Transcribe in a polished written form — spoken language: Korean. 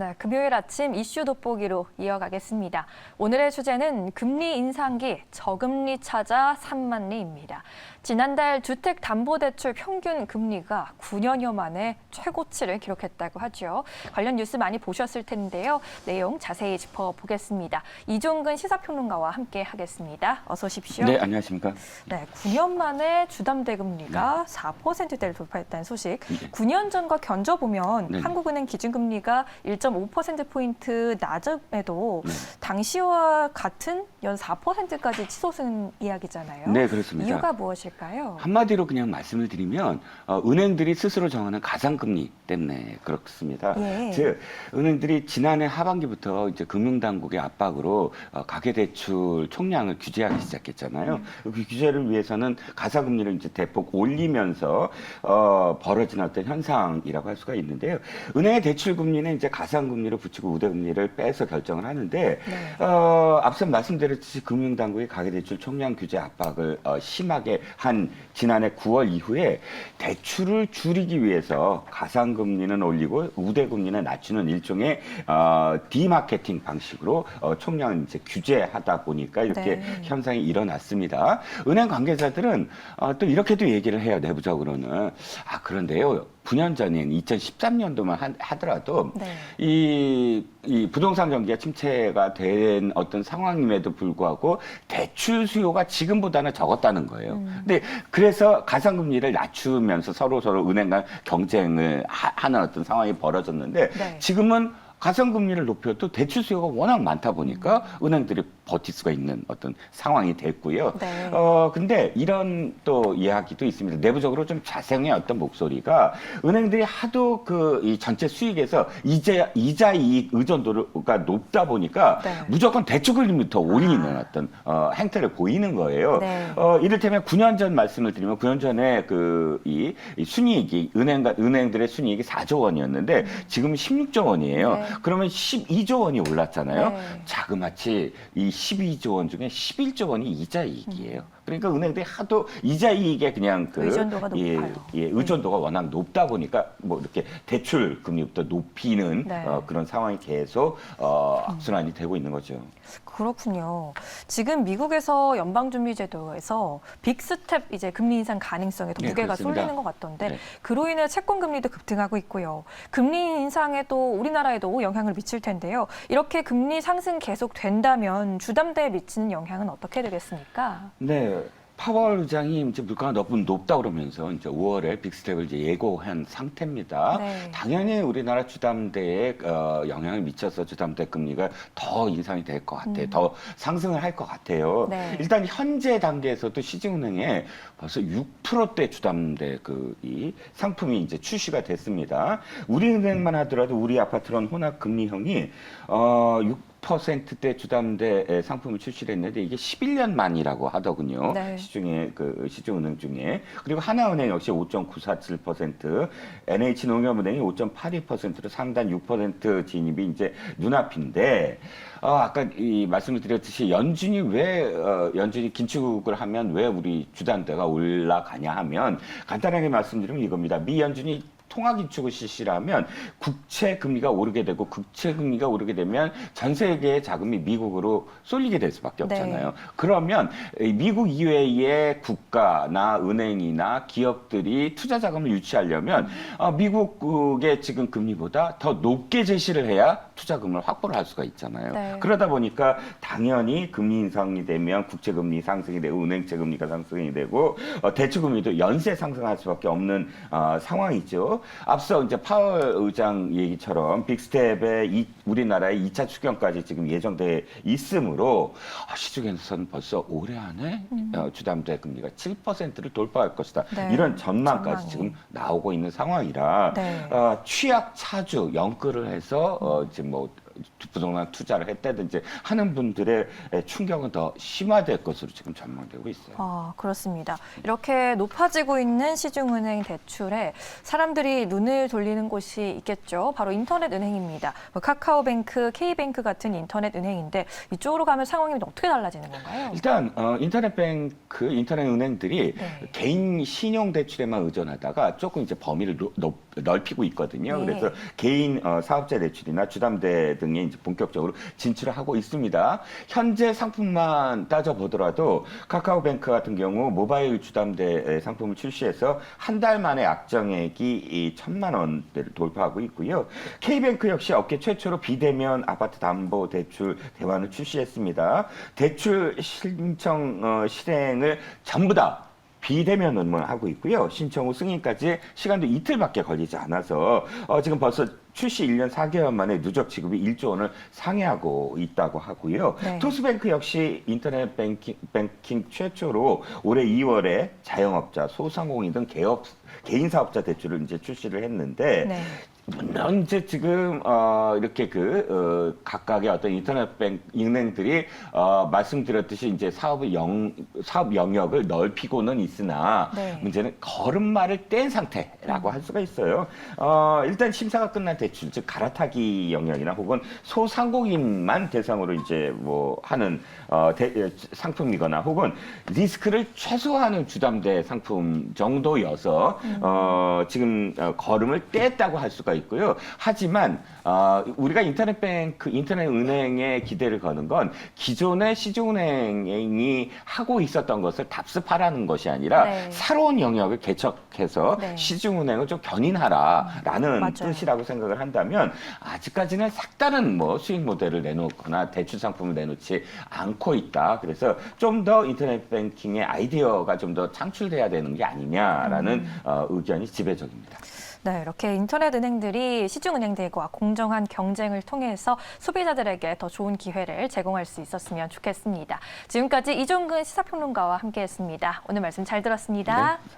네, 금요일 아침 이슈 돋보기로 이어가겠습니다. 오늘의 주제는 금리 인상기 저금리 찾아 산만리입니다. 지난달 주택담보대출 평균 금리가 9년여 만에 최고치를 기록했다고 하죠. 관련 뉴스 많이 보셨을 텐데요. 내용 자세히 짚어보겠습니다. 이종근 시사평론가와 함께 하겠습니다. 어서 오십시오. 네, 안녕하십니까. 네, 9년 만에 주담대 금리가 4%대를 돌파했다는 소식. 네. 9년 전과 견져보면 네. 한국은행 기준금리가 1.5%포인트 낮음에도 네. 당시와 같은 연 4%까지 치솟은 이야기잖아요. 네, 그렇습니다. 이유가 무엇일까요? 한마디로 그냥 말씀을 드리면 은행들이 스스로 정하는 가상금리 때문에 그렇습니다. 예. 즉 은행들이 지난해 하반기부터 이제 금융당국의 압박으로 가계대출 총량을 규제하기 시작했잖아요. 그 규제를 위해서는 가상금리를 이제 대폭 올리면서 벌어진 어떤 현상이라고 할 수가 있는데요. 은행의 대출금리는 이제 가상금리로 붙이고 우대금리를 빼서 결정을 하는데 네. 앞서 말씀드렸듯이 금융당국이 가계대출 총량 규제 압박을 심하게 한 지난해 9월 이후에 대출을 줄이기 위해서 가상금리는 올리고 우대금리는 낮추는 일종의 디마케팅 방식으로 총량을 이제 규제하다 보니까 이렇게 네. 현상이 일어났습니다. 은행 관계자들은 또 이렇게도 얘기를 해요. 내부적으로는. 그런데요. 9년 전인 2013년도만 하더라도 네. 이 부동산 경기가 침체가 된 어떤 상황임에도 불구하고 대출 수요가 지금보다는 적었다는 거예요. 근데 그래서 가상금리를 낮추면서 서로 은행 간 경쟁을 하는 어떤 상황이 벌어졌는데 네. 지금은 가상금리를 높여도 대출 수요가 워낙 많다 보니까 은행들이 버틸 수가 있는 어떤 상황이 됐고요. 네. 근데 이런 또 이야기도 있습니다. 내부적으로 좀 자생의 어떤 목소리가 은행들이 하도 이 전체 수익에서 이자 이익 의존도가 높다 보니까 네. 무조건 대출금리를 더 올리는 어떤 행태를 보이는 거예요. 네. 이를테면 9년 전 말씀을 드리면 9년 전에 이 순이익이 은행들의 순이익이 4조 원이었는데 지금 16조 원이에요. 네. 그러면 12조 원이 올랐잖아요. 네. 자그마치 이 12조 원 중에 11조 원이 이자 이익이에요. 그러니까 은행들이 하도 이자 이익에 그냥 의존도가 높아요. 의존도가 워낙 높다 보니까 뭐 이렇게 대출 금리부터 높이는 네. 그런 상황이 계속 악순환이 되고 있는 거죠. 그렇군요. 지금 미국에서 연방준비제도에서 빅스텝 이제 금리 인상 가능성에 더 네, 무게가 그렇습니다. 쏠리는 것 같던데 네. 그로 인해 채권 금리도 급등하고 있고요. 금리 인상에도 우리나라에도 영향을 미칠 텐데요. 이렇게 금리 상승 계속 된다면 주담대에 미치는 영향은 어떻게 되겠습니까? 네. 파월 의장이 이제 물가가 너무 높다 그러면서 이제 5월에 빅스텝을 이제 예고한 상태입니다. 네. 당연히 우리나라 주담대에 영향을 미쳐서 주담대 금리가 더 인상이 될 것 같아요. 더 상승을 할 것 같아요. 네. 일단 현재 단계에서도 시중은행에 벌써 6%대 주담대 이 상품이 이제 출시가 됐습니다. 우리은행만 하더라도 우리 아파트론 혼합 금리형이 6%대 주담대 상품을 출시를 했는데 이게 11년 만이라고 하더군요. 네. 시중은행 중에. 그리고 하나은행 역시 5.947%, NH농협은행이 5.82%로 상단 6% 진입이 이제 눈앞인데 아까 말씀을 드렸듯이 연준이 긴축을 하면 왜 우리 주담대가 올라가냐 하면 간단하게 말씀드리면 이겁니다. 미 연준이 통화 긴축을 실시를 하면 국채 금리가 오르게 되고 국채 금리가 오르게 되면 전 세계의 자금이 미국으로 쏠리게 될 수밖에 없잖아요. 네. 그러면 미국 이외의 국가나 은행이나 기업들이 투자 자금을 유치하려면 미국의 지금 금리보다 더 높게 제시를 해야 투자금을 확보를 할 수가 있잖아요. 네. 그러다 보니까 당연히 금리 인상이 되면 국채 금리 상승이 되고 은행채 금리가 상승이 되고 대출 금리도 연쇄 상승할 수밖에 없는 상황이죠. 앞서 이제 파월 의장 얘기처럼 빅스텝의 우리나라의 2차 추경까지 지금 예정돼 있으므로 시중에서는 벌써 올해 안에 주담대 금리가 7%를 돌파할 것이다. 네. 이런 전망까지 전망이. 지금 나오고 있는 상황이라 네. 취약 차주 연끌을 해서 지금 부동산 투자를 했다든지 하는 분들의 충격은 더 심화될 것으로 지금 전망되고 있어요. 아, 그렇습니다. 이렇게 높아지고 있는 시중은행 대출에 사람들이 눈을 돌리는 곳이 있겠죠. 바로 인터넷 은행입니다. 카카오뱅크, K뱅크 같은 인터넷 은행인데 이쪽으로 가면 상황이 어떻게 달라지는 건가요? 일단 인터넷뱅크, 인터넷 은행들이 네. 개인 신용 대출에만 의존하다가 조금 이제 범위를 넓히고 있거든요. 네. 그래서 개인 사업자 대출이나 주담대 등에 이제 본격적으로 진출을 하고 있습니다. 현재 상품만 따져 보더라도 카카오뱅크 같은 경우 모바일 주담대 상품을 출시해서 한 달 만에 약정액이 1,000만 원대를 돌파하고 있고요. K뱅크 역시 업계 최초로 비대면 아파트 담보 대출 대환을 출시했습니다. 대출 신청 실행을 전부 다 비대면으로만 하고 있고요. 신청 후 승인까지 시간도 이틀밖에 걸리지 않아서 지금 벌써 출시 1년 4개월 만에 누적 지급이 1조 원을 상회하고 있다고 하고요. 네. 토스뱅크 역시 인터넷 뱅킹 최초로 올해 2월에 자영업자, 소상공인 등 개인 사업자 대출을 이제 출시를 했는데 네. 물론 이제 지금 이렇게 각각의 어떤 인터넷 은행들이 말씀드렸듯이 이제 사업 영역을 넓히고는 있으나 네. 문제는 걸음마를 뗀 상태라고 할 수가 있어요. 일단 심사가 끝난 대출, 즉 갈아타기 영역이나 혹은 소상공인만 대상으로 이제 뭐 하는 상품이거나 혹은 리스크를 최소화하는 주담대 상품 정도여서 지금 걸음을 뗐다고 할 수가 있고요. 하지만 우리가 인터넷 은행에 기대를 거는 건 기존의 시중은행이 하고 있었던 것을 답습하라는 것이 아니라 네. 새로운 영역을 개척해서 네. 시중은행을 좀 견인하라라는 맞아요. 뜻이라고 생각을 한다면 아직까지는 색다른 뭐 수익 모델을 내놓거나 대출 상품을 내놓지 않고 있다. 그래서 좀 더 인터넷 뱅킹의 아이디어가 좀 더 창출돼야 되는 게 아니냐라는 의견이 지배적입니다. 네, 이렇게 인터넷 은행들이 시중은행들과 공정한 경쟁을 통해서 소비자들에게 더 좋은 기회를 제공할 수 있었으면 좋겠습니다. 지금까지 이종근 시사평론가와 함께했습니다. 오늘 말씀 잘 들었습니다. 네.